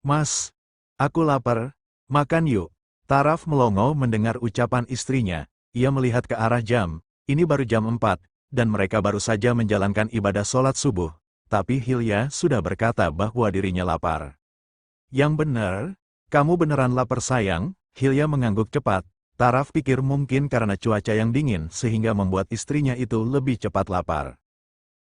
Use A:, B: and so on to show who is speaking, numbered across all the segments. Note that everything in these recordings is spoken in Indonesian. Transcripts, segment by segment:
A: Mas, aku lapar, makan yuk. Taraf melongo mendengar ucapan istrinya. Ia melihat ke arah jam, ini baru jam 4, dan mereka baru saja menjalankan ibadah sholat subuh. Tapi Hilya sudah berkata bahwa dirinya lapar. Yang benar, kamu beneran lapar sayang, Hilya mengangguk cepat. Taraf pikir mungkin karena cuaca yang dingin sehingga membuat istrinya itu lebih cepat lapar.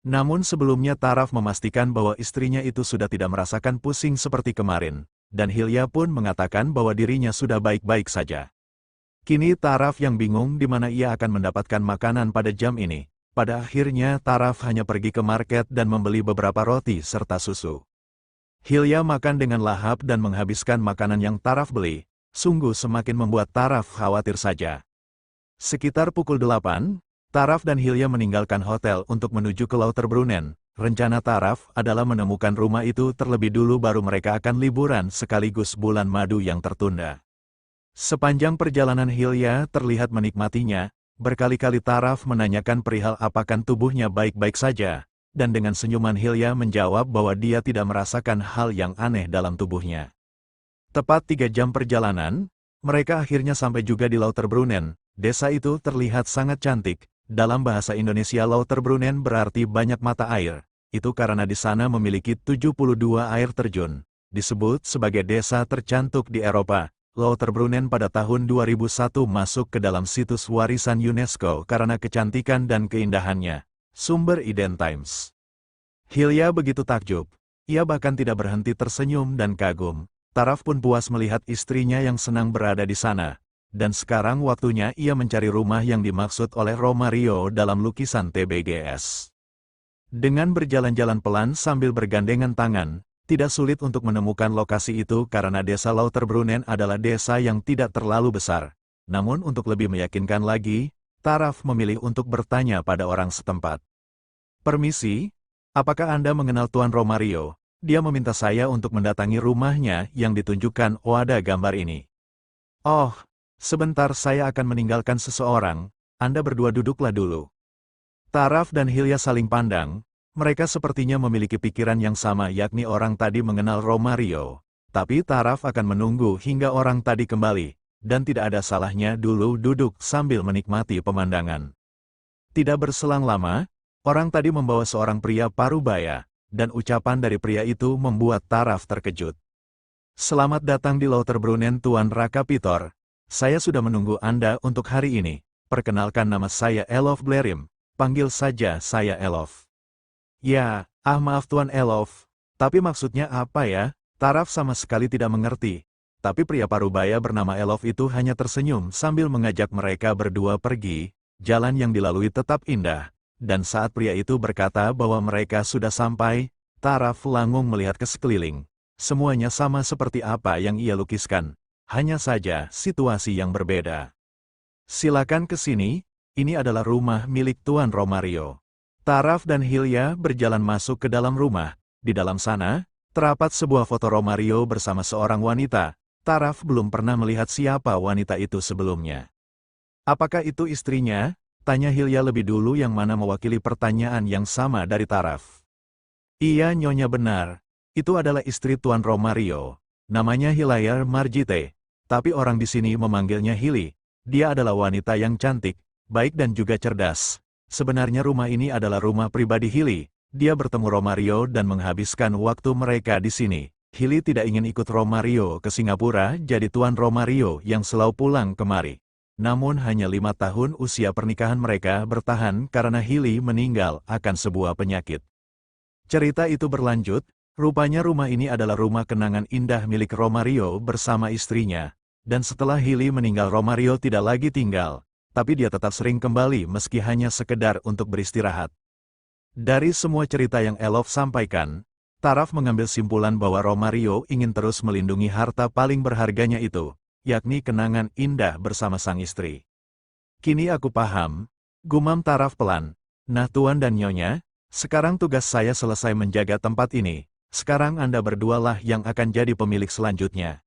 A: Namun sebelumnya Taraf memastikan bahwa istrinya itu sudah tidak merasakan pusing seperti kemarin, dan Hilya pun mengatakan bahwa dirinya sudah baik-baik saja. Kini Taraf yang bingung di mana ia akan mendapatkan makanan pada jam ini. Pada akhirnya Taraf hanya pergi ke market dan membeli beberapa roti serta susu. Hilya makan dengan lahap dan menghabiskan makanan yang Taraf beli, sungguh semakin membuat Taraf khawatir saja. Sekitar pukul 8, Taraf dan Hilya meninggalkan hotel untuk menuju ke Lauterbrunnen. Rencana Taraf adalah menemukan rumah itu terlebih dulu baru mereka akan liburan sekaligus bulan madu yang tertunda. Sepanjang perjalanan Hilya terlihat menikmatinya, berkali-kali Taraf menanyakan perihal apakah tubuhnya baik-baik saja, dan dengan senyuman Hilya menjawab bahwa dia tidak merasakan hal yang aneh dalam tubuhnya. Tepat 3 jam perjalanan, mereka akhirnya sampai juga di Lauterbrunnen. Desa itu terlihat sangat cantik. Dalam bahasa Indonesia Lauterbrunnen berarti banyak mata air. Itu karena di sana memiliki 72 air terjun. Disebut sebagai desa tercantik di Eropa. Lauterbrunnen pada tahun 2001 masuk ke dalam situs warisan UNESCO karena kecantikan dan keindahannya. Sumber Iden Times. Hilya begitu takjub. Ia bahkan tidak berhenti tersenyum dan kagum. Taraf pun puas melihat istrinya yang senang berada di sana. Dan sekarang waktunya ia mencari rumah yang dimaksud oleh Romario dalam lukisan TBGS. Dengan berjalan-jalan pelan sambil bergandengan tangan, tidak sulit untuk menemukan lokasi itu karena desa Lauterbrunnen adalah desa yang tidak terlalu besar. Namun untuk lebih meyakinkan lagi, Taraf memilih untuk bertanya pada orang setempat. Permisi, apakah Anda mengenal Tuan Romario? Dia meminta saya untuk mendatangi rumahnya yang ditunjukkan pada gambar ini. Oh, sebentar saya akan meninggalkan seseorang, Anda berdua duduklah dulu. Taraf dan Hilya saling pandang, mereka sepertinya memiliki pikiran yang sama yakni orang tadi mengenal Romario. Tapi Taraf akan menunggu hingga orang tadi kembali, dan tidak ada salahnya dulu duduk sambil menikmati pemandangan. Tidak berselang lama, orang tadi membawa seorang pria parubaya. Dan ucapan dari pria itu membuat Taraf terkejut. Selamat datang di Lauterbrunnen Tuan Raka Pitor. Saya sudah menunggu Anda untuk hari ini. Perkenalkan nama saya Elof Blerim. Panggil saja saya Elof. Ya, maaf Tuan Elof. Tapi maksudnya apa ya? Taraf sama sekali tidak mengerti. Tapi pria parubaya bernama Elof itu hanya tersenyum sambil mengajak mereka berdua pergi. Jalan yang dilalui tetap indah. Dan saat pria itu berkata bahwa mereka sudah sampai, Taraf langung melihat ke sekeliling. Semuanya sama seperti apa yang ia lukiskan. Hanya saja situasi yang berbeda. Silakan ke sini, ini adalah rumah milik Tuan Romario. Taraf dan Hilya berjalan masuk ke dalam rumah. Di dalam sana, terdapat sebuah foto Romario bersama seorang wanita. Taraf belum pernah melihat siapa wanita itu sebelumnya. Apakah itu istrinya? Tanya Hilya lebih dulu yang mana mewakili pertanyaan yang sama dari Taraf. Iya nyonya benar, itu adalah istri Tuan Romario. Namanya Hilayar Marjite, tapi orang di sini memanggilnya Hili. Dia adalah wanita yang cantik, baik dan juga cerdas. Sebenarnya rumah ini adalah rumah pribadi Hili. Dia bertemu Romario dan menghabiskan waktu mereka di sini. Hili tidak ingin ikut Romario ke Singapura, jadi Tuan Romario yang selalu pulang kemari. Namun hanya 5 tahun usia pernikahan mereka bertahan karena Hili meninggal akan sebuah penyakit. Cerita itu berlanjut, rupanya rumah ini adalah rumah kenangan indah milik Romario bersama istrinya. Dan setelah Hili meninggal Romario tidak lagi tinggal, tapi dia tetap sering kembali meski hanya sekedar untuk beristirahat. Dari semua cerita yang Elof sampaikan, Taraf mengambil simpulan bahwa Romario ingin terus melindungi harta paling berharganya itu, yakni kenangan indah bersama sang istri. Kini aku paham, gumam Taraf pelan. Nah Tuan dan Nyonya, sekarang tugas saya selesai menjaga tempat ini, sekarang Anda berdualah yang akan jadi pemilik selanjutnya.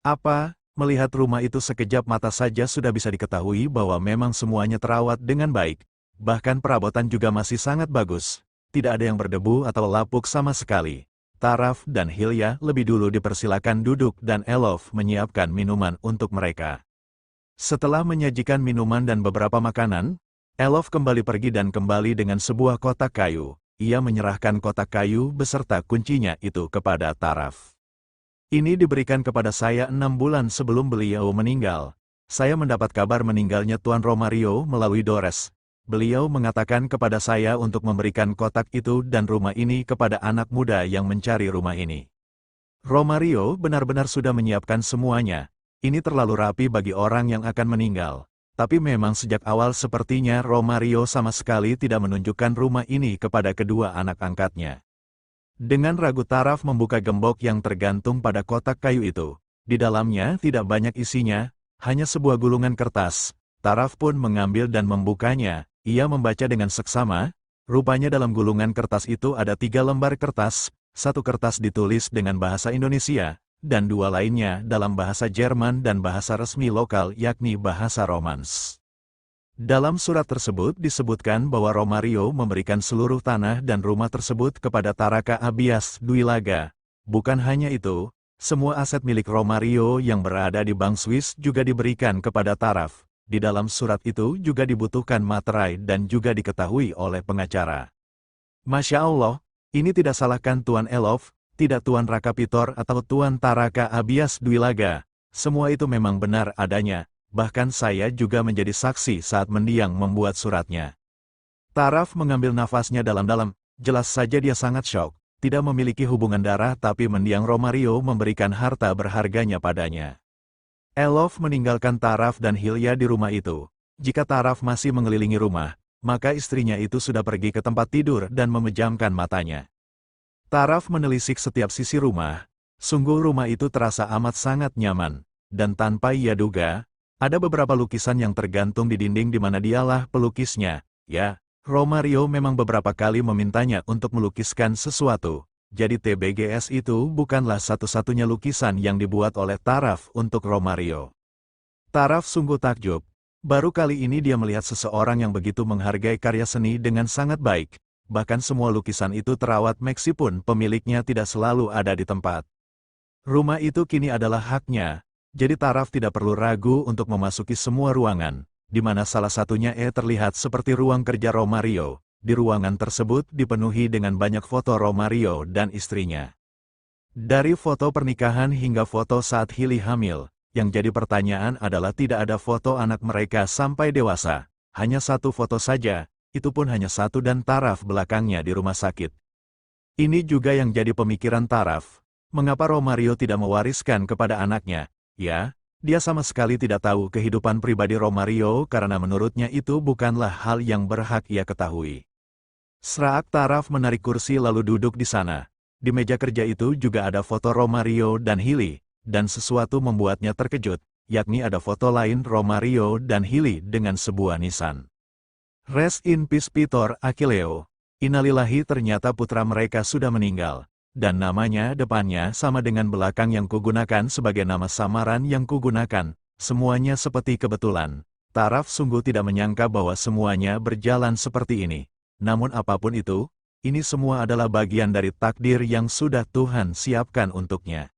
A: Apa, melihat rumah itu sekejap mata saja sudah bisa diketahui bahwa memang semuanya terawat dengan baik, bahkan perabotan juga masih sangat bagus, tidak ada yang berdebu atau lapuk sama sekali. Taraf dan Hilya lebih dulu dipersilakan duduk dan Elof menyiapkan minuman untuk mereka. Setelah menyajikan minuman dan beberapa makanan, Elof kembali pergi dan kembali dengan sebuah kotak kayu. Ia menyerahkan kotak kayu beserta kuncinya itu kepada Taraf. Ini diberikan kepada saya 6 bulan sebelum beliau meninggal. Saya mendapat kabar meninggalnya Tuan Romario melalui Dores. Beliau mengatakan kepada saya untuk memberikan kotak itu dan rumah ini kepada anak muda yang mencari rumah ini. Romario benar-benar sudah menyiapkan semuanya. Ini terlalu rapi bagi orang yang akan meninggal. Tapi memang sejak awal sepertinya Romario sama sekali tidak menunjukkan rumah ini kepada kedua anak angkatnya. Dengan ragu Taraf membuka gembok yang tergantung pada kotak kayu itu. Di dalamnya tidak banyak isinya, hanya sebuah gulungan kertas. Taraf pun mengambil dan membukanya. Ia membaca dengan seksama. Rupanya dalam gulungan kertas itu ada 3 lembar kertas, 1 kertas ditulis dengan bahasa Indonesia, dan 2 lainnya dalam bahasa Jerman dan bahasa resmi lokal yakni bahasa Romans. Dalam surat tersebut disebutkan bahwa Romario memberikan seluruh tanah dan rumah tersebut kepada Taraka Abias Duilaga. Bukan hanya itu, semua aset milik Romario yang berada di Bank Swiss juga diberikan kepada Taraf. Di dalam surat itu juga dibutuhkan materai dan juga diketahui oleh pengacara. Masya Allah, ini tidak salahkan Tuan Elof, tidak Tuan Rakapitor atau Tuan Taraka Abias Duilaga. Semua itu memang benar adanya, bahkan saya juga menjadi saksi saat mendiang membuat suratnya. Taraf mengambil nafasnya dalam-dalam, jelas saja dia sangat syok, tidak memiliki hubungan darah tapi mendiang Romario memberikan harta berharganya padanya. Elof meninggalkan Taraf dan Hilya di rumah itu. Jika Taraf masih mengelilingi rumah, maka istrinya itu sudah pergi ke tempat tidur dan memejamkan matanya. Taraf menelisik setiap sisi rumah. Sungguh rumah itu terasa amat sangat nyaman. Dan tanpa ia duga, ada beberapa lukisan yang tergantung di dinding di mana dialah pelukisnya. Ya, Romario memang beberapa kali memintanya untuk melukiskan sesuatu. Jadi TBGS itu bukanlah satu-satunya lukisan yang dibuat oleh Taraf untuk Romario. Taraf sungguh takjub. Baru kali ini dia melihat seseorang yang begitu menghargai karya seni dengan sangat baik. Bahkan semua lukisan itu terawat meskipun pemiliknya tidak selalu ada di tempat. Rumah itu kini adalah haknya, jadi Taraf tidak perlu ragu untuk memasuki semua ruangan, di mana salah satunya terlihat seperti ruang kerja Romario. Di ruangan tersebut dipenuhi dengan banyak foto Romario dan istrinya. Dari foto pernikahan hingga foto saat Hilly hamil, yang jadi pertanyaan adalah tidak ada foto anak mereka sampai dewasa. Hanya 1 foto saja. Itu pun hanya 1 dan Taraf belakangnya di rumah sakit. Ini juga yang jadi pemikiran Taraf. Mengapa Romario tidak mewariskan kepada anaknya? Ya, dia sama sekali tidak tahu kehidupan pribadi Romario karena menurutnya itu bukanlah hal yang berhak ia ketahui. Serak Taraf menarik kursi lalu duduk di sana. Di meja kerja itu juga ada foto Romario dan Hilly, dan sesuatu membuatnya terkejut, yakni ada foto lain Romario dan Hilly dengan sebuah nisan. Rest in peace Pitor Achilleo. Innalillahi, ternyata putra mereka sudah meninggal. Dan namanya depannya sama dengan belakang yang kugunakan sebagai nama samaran yang kugunakan. Semuanya seperti kebetulan. Taraf sungguh tidak menyangka bahwa semuanya berjalan seperti ini. Namun apapun itu, ini semua adalah bagian dari takdir yang sudah Tuhan siapkan untuknya.